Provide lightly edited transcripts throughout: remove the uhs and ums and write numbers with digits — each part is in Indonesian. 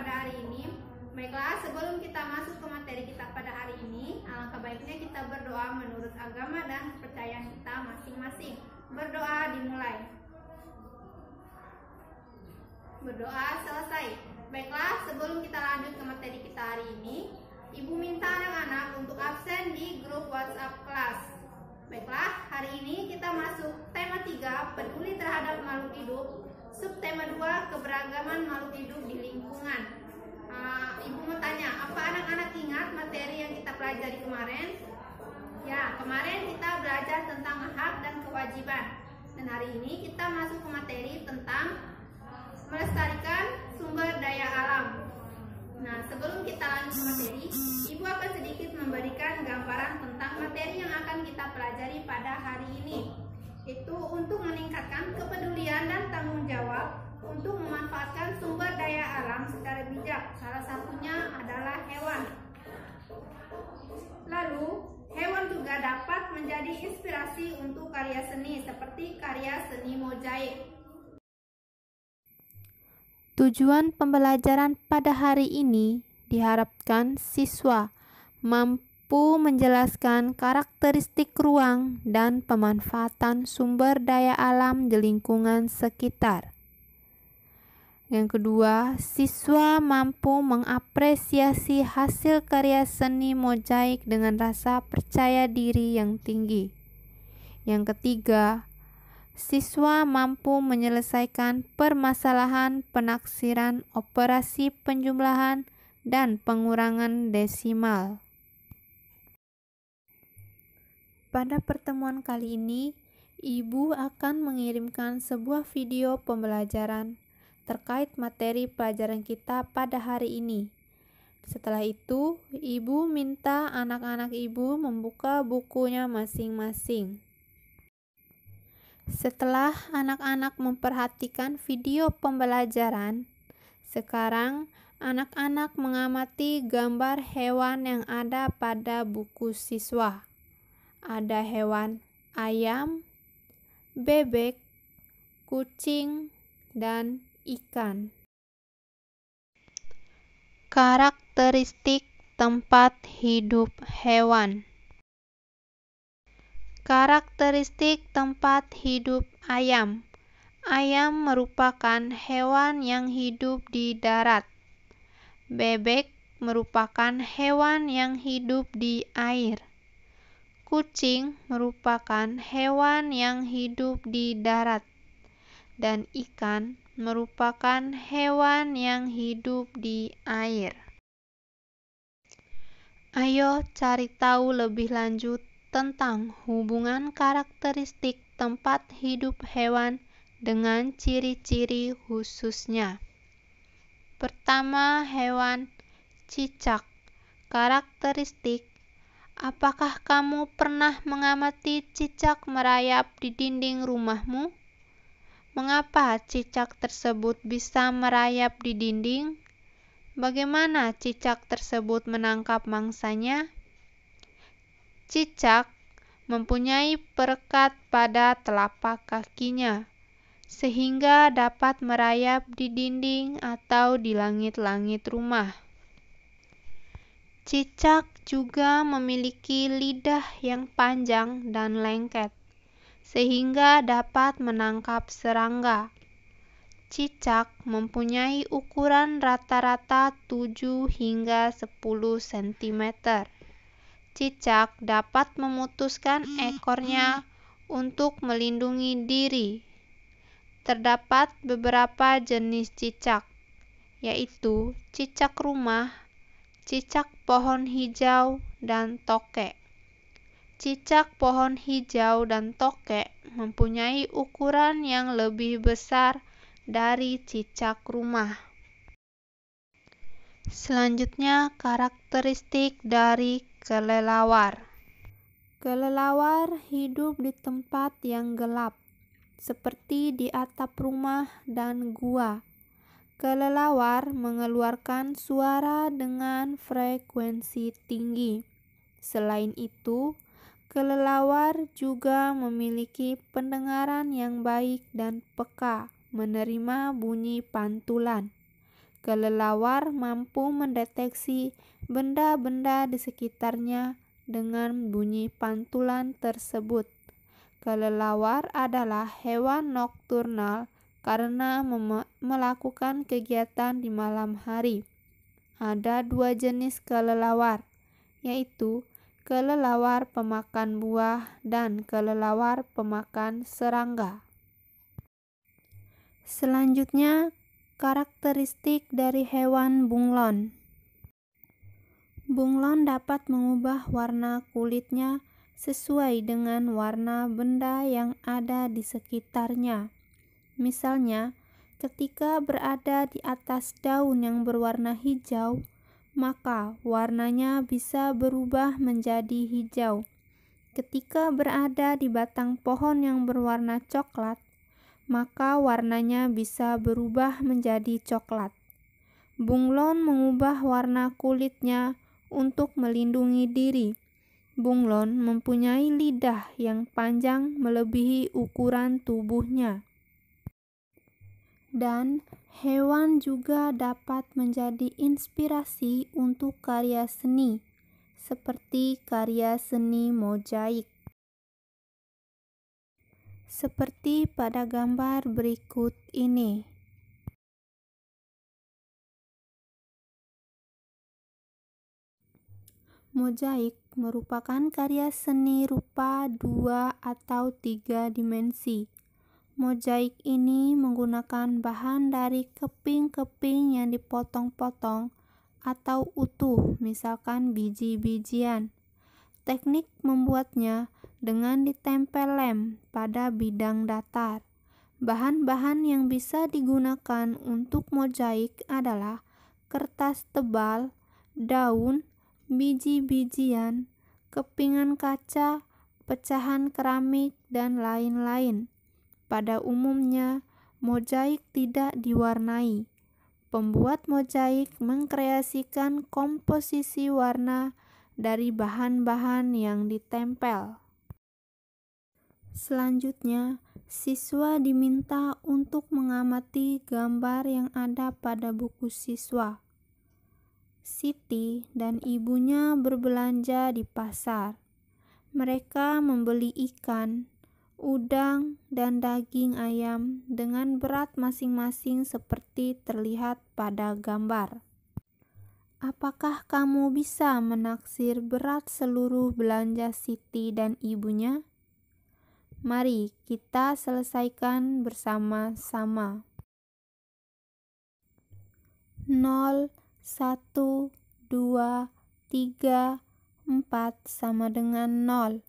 pada hari ini. Baiklah, sebelum kita masuk ke materi kita pada hari ini, alangkah baiknya kita berdoa menurut agama dan kepercayaan kita masing-masing. Berdoa dimulai. Berdoa selesai. Baiklah, sebelum kita lanjut ke materi kita hari ini, Ibu minta anak-anak untuk absen di grup WhatsApp kelas. Baiklah, hari ini kita masuk tema 3, peduli terhadap makhluk hidup. Subtema 2, keberagaman makhluk hidup di lingkungan. Ibu mau tanya, apa anak-anak ingat materi yang kita pelajari kemarin? Ya, kemarin kita belajar tentang hak dan kewajiban. Dan hari ini kita masuk ke materi tentang melestarikan sumber daya alam. Nah, sebelum kita lanjut ke materi, Ibu akan sedikit memberikan gambaran tentang materi yang akan kita pelajari pada hari ini. Itu untuk meningkatkan kepedulian dan tanggung jawab untuk memanfaatkan sumber daya alam secara bijak. Salah satunya adalah hewan. Lalu, hewan juga dapat menjadi inspirasi untuk karya seni seperti karya seni mozaik. Tujuan pembelajaran pada hari ini diharapkan siswa mampu menjelaskan karakteristik ruang dan pemanfaatan sumber daya alam di lingkungan sekitar. Yang kedua, siswa mampu mengapresiasi hasil karya seni mozaik dengan rasa percaya diri yang tinggi. Yang ketiga, siswa mampu menyelesaikan permasalahan penaksiran operasi penjumlahan dan pengurangan desimal. Pada pertemuan kali ini, Ibu akan mengirimkan sebuah video pembelajaran terkait materi pelajaran kita pada hari ini. Setelah itu, Ibu minta anak-anak Ibu membuka bukunya masing-masing. Setelah anak-anak memperhatikan video pembelajaran, sekarang anak-anak mengamati gambar hewan yang ada pada buku siswa. Ada hewan ayam, bebek, kucing, dan ikan. Karakteristik tempat hidup hewan. Karakteristik tempat hidup ayam. Ayam merupakan hewan yang hidup di darat. Bebek merupakan hewan yang hidup di air. Kucing merupakan hewan yang hidup di darat. Dan ikan merupakan hewan yang hidup di air. Ayo cari tahu lebih lanjut tentang hubungan karakteristik tempat hidup hewan dengan ciri-ciri khususnya. Pertama, hewan cicak. Karakteristik: apakah kamu pernah mengamati cicak merayap di dinding rumahmu? Mengapa cicak tersebut bisa merayap di dinding? Bagaimana cicak tersebut menangkap mangsanya? Cicak mempunyai perekat pada telapak kakinya, sehingga dapat merayap di dinding atau di langit-langit rumah. Cicak juga memiliki lidah yang panjang dan lengket, sehingga dapat menangkap serangga. Cicak mempunyai ukuran rata-rata 7 hingga 10 cm. Cicak dapat memutuskan ekornya untuk melindungi diri. Terdapat beberapa jenis cicak, yaitu cicak rumah, cicak pohon hijau, dan tokek. Cicak pohon hijau dan tokek mempunyai ukuran yang lebih besar dari cicak rumah. Selanjutnya, karakteristik dari kelelawar. Kelelawar hidup di tempat yang gelap, seperti di atap rumah dan gua. Kelelawar mengeluarkan suara dengan frekuensi tinggi. Selain itu, kelelawar juga memiliki pendengaran yang baik dan peka menerima bunyi pantulan. Kelelawar mampu mendeteksi benda-benda di sekitarnya dengan bunyi pantulan tersebut. Kelelawar adalah hewan nokturnal karena melakukan kegiatan di malam hari. Ada 2 jenis kelelawar, yaitu kelelawar pemakan buah dan kelelawar pemakan serangga. Selanjutnya, karakteristik dari hewan bunglon. Bunglon dapat mengubah warna kulitnya sesuai dengan warna benda yang ada di sekitarnya. Misalnya, ketika berada di atas daun yang berwarna hijau, maka warnanya bisa berubah menjadi hijau. Ketika berada di batang pohon yang berwarna coklat, maka warnanya bisa berubah menjadi coklat. Bunglon mengubah warna kulitnya untuk melindungi diri. Bunglon mempunyai lidah yang panjang melebihi ukuran tubuhnya. Dan hewan juga dapat menjadi inspirasi untuk karya seni, seperti karya seni mozaik. Seperti pada gambar berikut ini. Mozaik merupakan karya seni rupa 2 atau 3 dimensi. Mozaik ini menggunakan bahan dari keping-keping yang dipotong-potong atau utuh, misalkan biji-bijian. Teknik membuatnya dengan ditempel lem pada bidang datar. Bahan-bahan yang bisa digunakan untuk mozaik adalah kertas tebal, daun, biji-bijian, kepingan kaca, pecahan keramik, dan lain-lain. Pada umumnya, mozaik tidak diwarnai. Pembuat mozaik mengkreasikan komposisi warna dari bahan-bahan yang ditempel. Selanjutnya, siswa diminta untuk mengamati gambar yang ada pada buku siswa. Siti dan ibunya berbelanja di pasar. Mereka membeli ikan, udang, dan daging ayam dengan berat masing-masing seperti terlihat pada gambar. Apakah kamu bisa menaksir berat seluruh belanja Siti dan ibunya? Mari kita selesaikan bersama-sama. 0, 1, 2, 3, 4 sama dengan 0.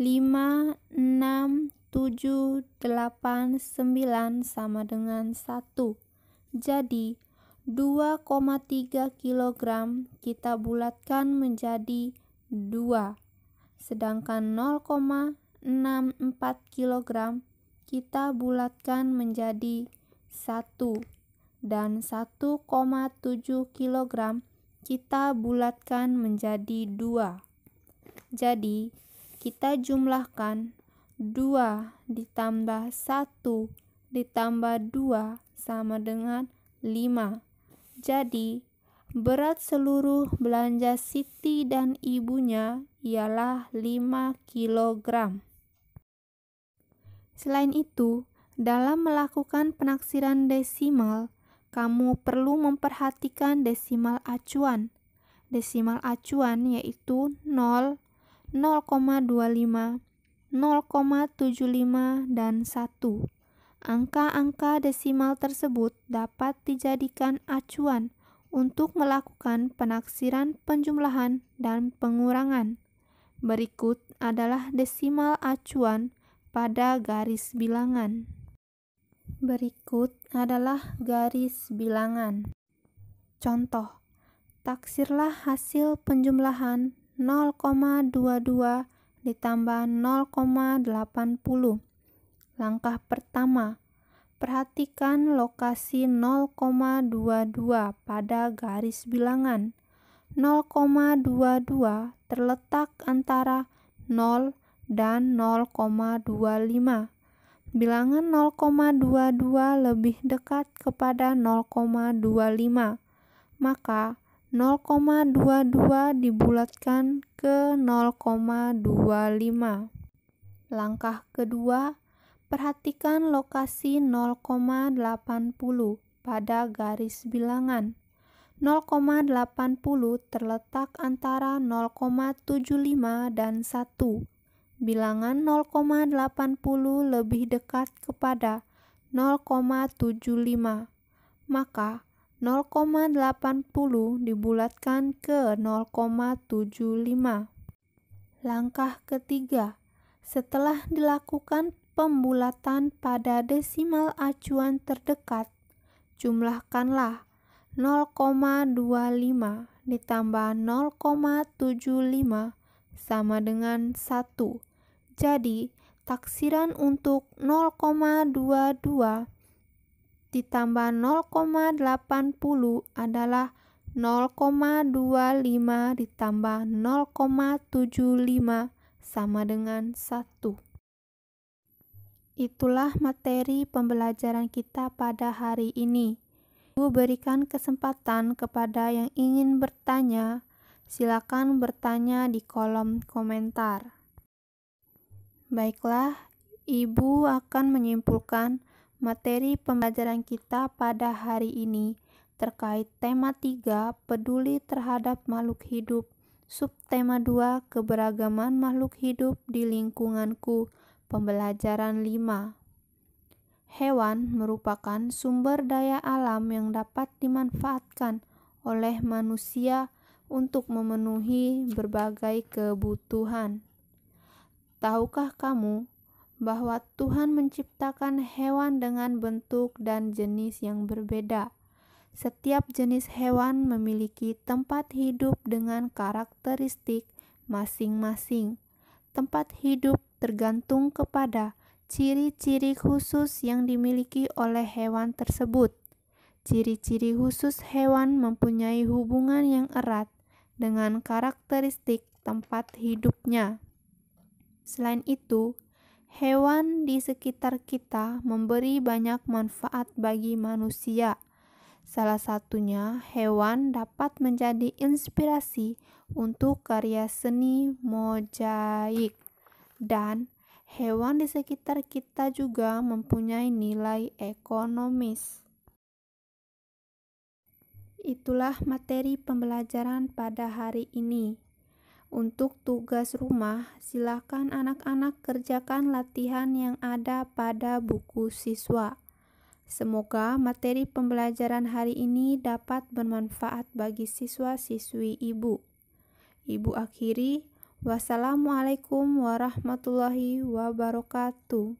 5, 6, 7, 8, 9 sama dengan 1. Jadi, 2,3 kg kita bulatkan menjadi 2. Sedangkan 0,64 kg kita bulatkan menjadi 1. Dan 1,7 kg kita bulatkan menjadi 2. Jadi, kita jumlahkan 2 ditambah 1 ditambah 2 sama dengan 5. Jadi, berat seluruh belanja Siti dan ibunya ialah 5 kg. Selain itu, dalam melakukan penaksiran desimal, kamu perlu memperhatikan desimal acuan. Desimal acuan yaitu 0, 0,25, 0,75, dan 1. Angka-angka desimal tersebut dapat dijadikan acuan untuk melakukan penaksiran penjumlahan dan pengurangan. Berikut adalah desimal acuan pada garis bilangan. Berikut adalah garis bilangan. Contoh, taksirlah hasil penjumlahan 0,22 ditambah 0,80. Langkah pertama, perhatikan lokasi 0,22 pada garis bilangan. 0,22 terletak antara 0 dan 0,25. bilangan 0,22 lebih dekat kepada 0,25, maka 0,22 dibulatkan ke 0,25. Langkah kedua, perhatikan lokasi 0,80 pada garis bilangan. 0,80 terletak antara 0,75 dan 1. Bilangan 0,80 lebih dekat kepada 0,75, maka 0,80 dibulatkan ke 0,75. Langkah ketiga, setelah dilakukan pembulatan pada desimal acuan terdekat, jumlahkanlah 0,25 ditambah 0,75 sama dengan 1. Jadi, taksiran untuk 0,22 ditambah 0,80 adalah 0,25 ditambah 0,75 sama dengan 1. Itulah materi pembelajaran kita pada hari ini. Ibu berikan kesempatan kepada yang ingin bertanya. Silakan bertanya di kolom komentar. Baiklah, Ibu akan menyimpulkan materi pembelajaran kita pada hari ini terkait tema 3, peduli terhadap makhluk hidup, subtema 2, keberagaman makhluk hidup di lingkunganku, pembelajaran 5. Hewan merupakan sumber daya alam yang dapat dimanfaatkan oleh manusia untuk memenuhi berbagai kebutuhan. Tahukah kamu bahwa Tuhan menciptakan hewan dengan bentuk dan jenis yang berbeda? Setiap jenis hewan memiliki tempat hidup dengan karakteristik masing-masing. Tempat hidup tergantung kepada ciri-ciri khusus yang dimiliki oleh hewan tersebut. Ciri-ciri khusus hewan mempunyai hubungan yang erat dengan karakteristik tempat hidupnya. Selain itu, hewan di sekitar kita memberi banyak manfaat bagi manusia. Salah satunya, hewan dapat menjadi inspirasi untuk karya seni mozaik. Dan hewan di sekitar kita juga mempunyai nilai ekonomis. Itulah materi pembelajaran pada hari ini. Untuk tugas rumah, silakan anak-anak kerjakan latihan yang ada pada buku siswa. Semoga materi pembelajaran hari ini dapat bermanfaat bagi siswa-siswi Ibu. Ibu akhiri, wassalamualaikum warahmatullahi wabarakatuh.